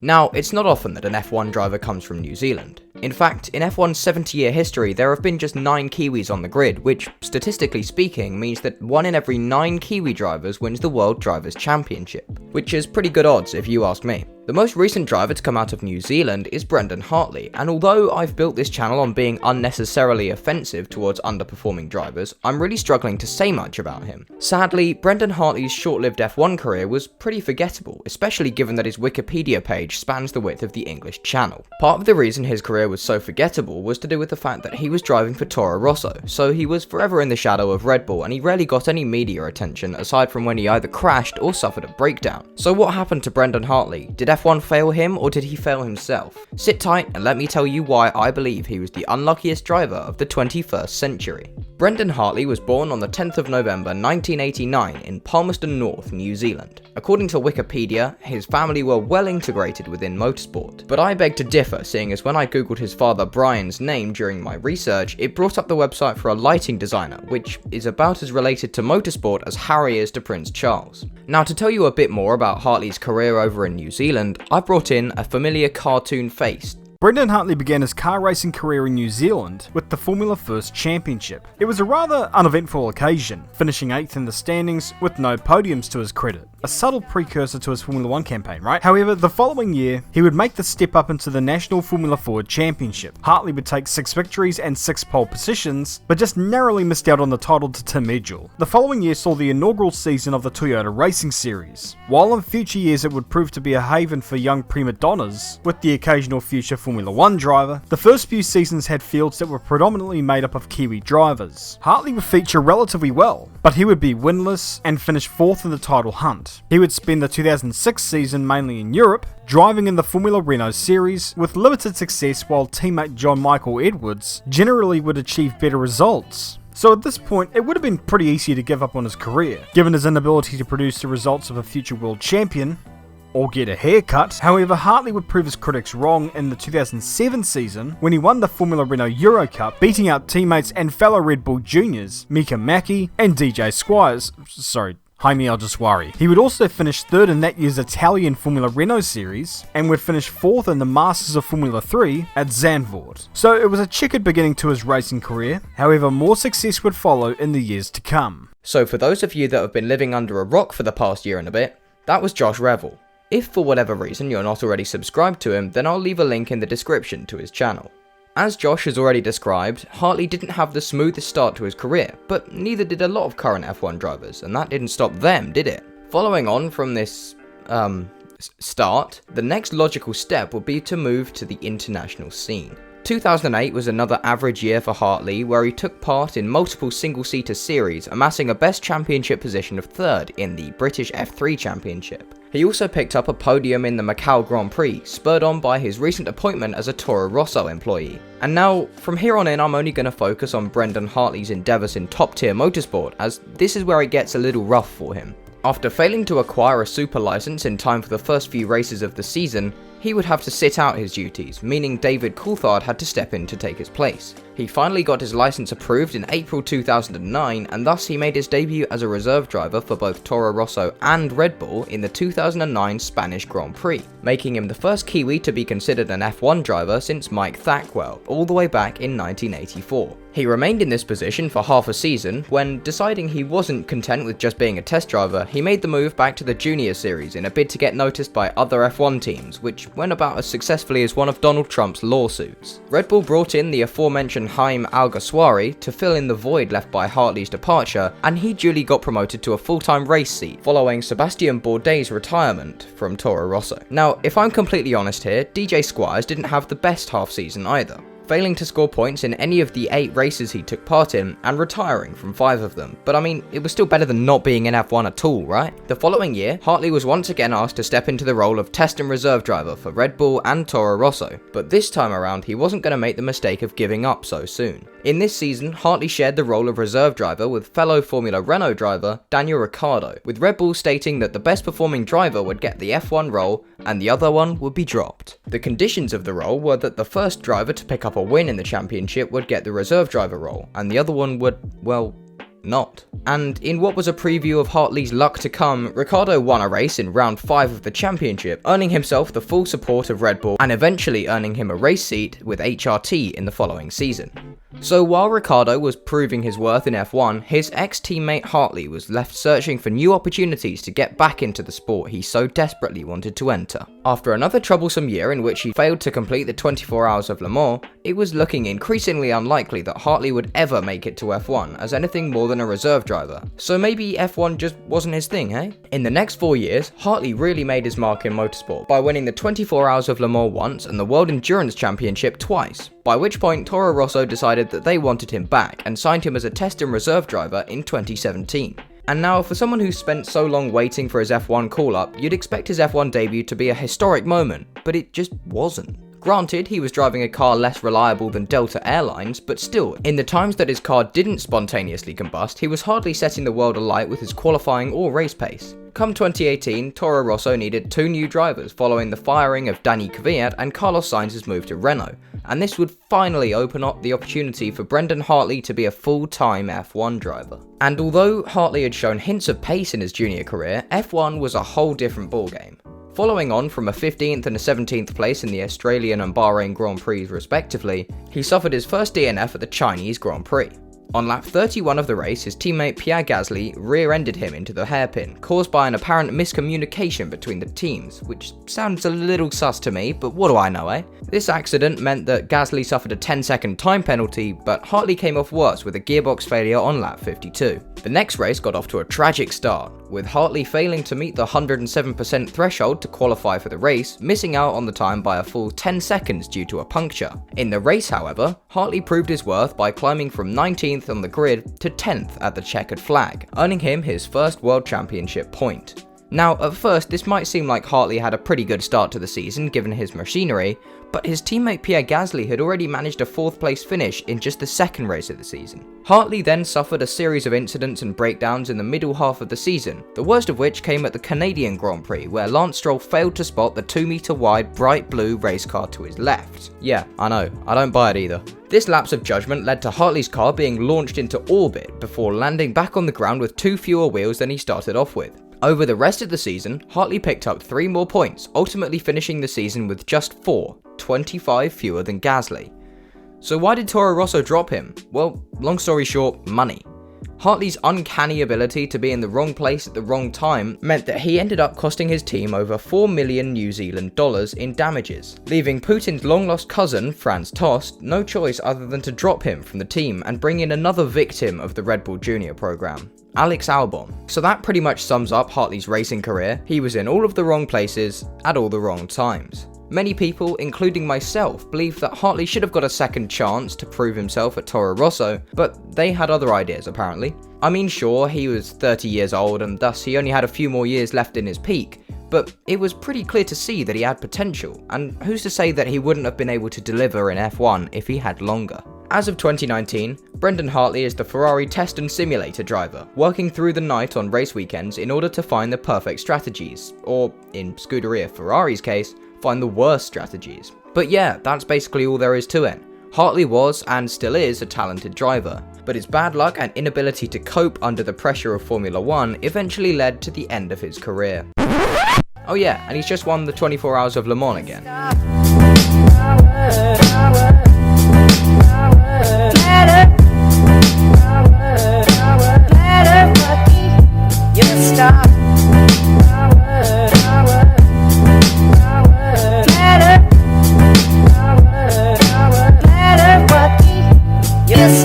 Now, it's not often that an F1 driver comes from New Zealand. In fact, in F1's 70-year history, there have been just 9 Kiwis on the grid, which, statistically speaking, means that 1 in every 9 Kiwi drivers wins the World Drivers' Championship, which is pretty good odds if you ask me. The most recent driver to come out of New Zealand is Brendon Hartley, and although I've built this channel on being unnecessarily offensive towards underperforming drivers, I'm really struggling to say much about him. Sadly, Brendon Hartley's short-lived F1 career was pretty forgettable, especially given that his Wikipedia page spans the width of the English Channel. Part of the reason his career was so forgettable was to do with the fact that he was driving for Toro Rosso, so he was forever in the shadow of Red Bull and he rarely got any media attention aside from when he either crashed or suffered a breakdown. So what happened to Brendon Hartley? Did F1 fail him or did he fail himself? Sit tight and let me tell you why I believe he was the unluckiest driver of the 21st century. Brendon Hartley was born on the 10th of November 1989 in Palmerston North, New Zealand. According to Wikipedia, his family were well integrated within motorsport, but I beg to differ, seeing as when I googled his father Brian's name during my research, it brought up the website for a lighting designer, which is about as related to motorsport as Harry is to Prince Charles. Now, to tell you a bit more about Hartley's career over in New Zealand, I've brought in a familiar cartoon face. Brendon Hartley began his car racing career in New Zealand with the Formula First Championship. It was a rather uneventful occasion, finishing 8th in the standings with no podiums to his credit. A subtle precursor to his Formula 1 campaign, right? However, the following year, he would make the step up into the National Formula Ford Championship. Hartley would take 6 victories and 6 pole positions, but just narrowly missed out on the title to Tim Edgell. The following year saw the inaugural season of the Toyota Racing Series. While in future years it would prove to be a haven for young prima donnas, with the occasional future Formula 1 driver, the first few seasons had fields that were predominantly made up of Kiwi drivers. Hartley would feature relatively well, but he would be winless and finish 4th in the title hunt. He would spend the 2006 season mainly in Europe, driving in the Formula Renault series with limited success, while teammate John Michael Edwards generally would achieve better results. So at this point, it would have been pretty easy to give up on his career, given his inability to produce the results of a future world champion, or get a haircut. However, Hartley would prove his critics wrong in the 2007 season when he won the Formula Renault Euro Cup, beating out teammates and fellow Red Bull juniors, Mika Mäki and Jaime Alguersuari. He would also finish 3rd in that year's Italian Formula Renault series, and would finish 4th in the Masters of Formula 3 at Zandvoort. So it was a checkered beginning to his racing career, however more success would follow in the years to come. So for those of you that have been living under a rock for the past year and a bit, that was Josh Revel. If for whatever reason you're not already subscribed to him, then I'll leave a link in the description to his channel. As Josh has already described, Hartley didn't have the smoothest start to his career, but neither did a lot of current F1 drivers, and that didn't stop them, did it? Following on from this, start, the next logical step would be to move to the international scene. 2008 was another average year for Hartley, where he took part in multiple single-seater series, amassing a best championship position of 3rd in the British F3 Championship. He also picked up a podium in the Macau Grand Prix, spurred on by his recent appointment as a Toro Rosso employee. And now, from here on in, I'm only going to focus on Brendon Hartley's endeavours in top-tier motorsport, as this is where it gets a little rough for him. After failing to acquire a super license in time for the first few races of the season, he would have to sit out his duties, meaning David Coulthard had to step in to take his place. He finally got his license approved in April 2009, and thus he made his debut as a reserve driver for both Toro Rosso and Red Bull in the 2009 Spanish Grand Prix, making him the first Kiwi to be considered an F1 driver since Mike Thackwell, all the way back in 1984. He remained in this position for half a season, when, deciding he wasn't content with just being a test driver, he made the move back to the Junior Series in a bid to get noticed by other F1 teams, which went about as successfully as one of Donald Trump's lawsuits. Red Bull brought in the aforementioned Jaime Alguersuari to fill in the void left by Hartley's departure, and he duly got promoted to a full-time race seat, following Sebastian Bourdais' retirement from Toro Rosso. Now, if I'm completely honest here, DJ Squires didn't have the best half-season either, failing to score points in any of the 8 races he took part in, and retiring from 5 of them. But I mean, it was still better than not being in F1 at all, right? The following year, Hartley was once again asked to step into the role of test and reserve driver for Red Bull and Toro Rosso, but this time around he wasn't going to make the mistake of giving up so soon. In this season, Hartley shared the role of reserve driver with fellow Formula Renault driver Daniel Ricciardo, with Red Bull stating that the best performing driver would get the F1 role and the other one would be dropped. The conditions of the role were that the first driver to pick up a win in the championship would get the reserve driver role, and the other one would, well, not. And in what was a preview of Hartley's luck to come, Ricciardo won a race in round 5 of the championship, earning himself the full support of Red Bull and eventually earning him a race seat with HRT in the following season. So while Ricciardo was proving his worth in F1, his ex-teammate Hartley was left searching for new opportunities to get back into the sport he so desperately wanted to enter. After another troublesome year in which he failed to complete the 24 Hours of Le Mans, it was looking increasingly unlikely that Hartley would ever make it to F1 as anything more than a reserve driver. So maybe F1 just wasn't his thing, eh? In the next 4 years, Hartley really made his mark in motorsport by winning the 24 Hours of Le Mans once and the World Endurance Championship twice, by which point Toro Rosso decided that they wanted him back and signed him as a test and reserve driver in 2017. And now, for someone who's spent so long waiting for his F1 call-up, you'd expect his F1 debut to be a historic moment, but it just wasn't. Granted, he was driving a car less reliable than Delta Airlines, but still, in the times that his car didn't spontaneously combust, he was hardly setting the world alight with his qualifying or race pace. Come 2018, Toro Rosso needed 2 new drivers following the firing of Danny Kvyat and Carlos Sainz's move to Renault, and this would finally open up the opportunity for Brendon Hartley to be a full-time F1 driver. And although Hartley had shown hints of pace in his junior career, F1 was a whole different ballgame. Following on from a 15th and a 17th place in the Australian and Bahrain Grand Prix respectively, he suffered his first DNF at the Chinese Grand Prix. On lap 31 of the race, his teammate Pierre Gasly rear-ended him into the hairpin, caused by an apparent miscommunication between the teams, which sounds a little sus to me, but what do I know, eh? This accident meant that Gasly suffered a 10-second time penalty, but Hartley came off worse with a gearbox failure on lap 52. The next race got off to a tragic start, with Hartley failing to meet the 107% threshold to qualify for the race, missing out on the time by a full 10 seconds due to a puncture. In the race, however, Hartley proved his worth by climbing from 19th on the grid to 10th at the checkered flag, earning him his first World Championship point. Now, at first, this might seem like Hartley had a pretty good start to the season given his machinery, but his teammate Pierre Gasly had already managed a 4th place finish in just the second race of the season. Hartley then suffered a series of incidents and breakdowns in the middle half of the season, the worst of which came at the Canadian Grand Prix, where Lance Stroll failed to spot the 2-meter wide bright blue race car to his left. Yeah, I know, I don't buy it either. This lapse of judgment led to Hartley's car being launched into orbit before landing back on the ground with 2 fewer wheels than he started off with. Over the rest of the season, Hartley picked up 3 more points, ultimately finishing the season with just 4, 25 fewer than Gasly. So why did Toro Rosso drop him? Well, long story short, money. Hartley's uncanny ability to be in the wrong place at the wrong time meant that he ended up costing his team over 4 million New Zealand dollars in damages, leaving Putin's long-lost cousin, Franz Tost, no choice other than to drop him from the team and bring in another victim of the Red Bull Junior program, Alex Albon. So that pretty much sums up Hartley's racing career. He was in all of the wrong places at all the wrong times. Many people, including myself, believe that Hartley should have got a second chance to prove himself at Toro Rosso, but they had other ideas apparently. I mean, sure, he was 30 years old and thus he only had a few more years left in his peak, but it was pretty clear to see that he had potential, and who's to say that he wouldn't have been able to deliver in F1 if he had longer. As of 2019, Brendon Hartley is the Ferrari test and simulator driver, working through the night on race weekends in order to find the perfect strategies, or, in Scuderia Ferrari's case, find the worst strategies. But yeah, that's basically all there is to it. Hartley was, and still is, a talented driver, but his bad luck and inability to cope under the pressure of Formula 1 eventually led to the end of his career. Oh yeah, and he's just won the 24 Hours of Le Mans again. Stop.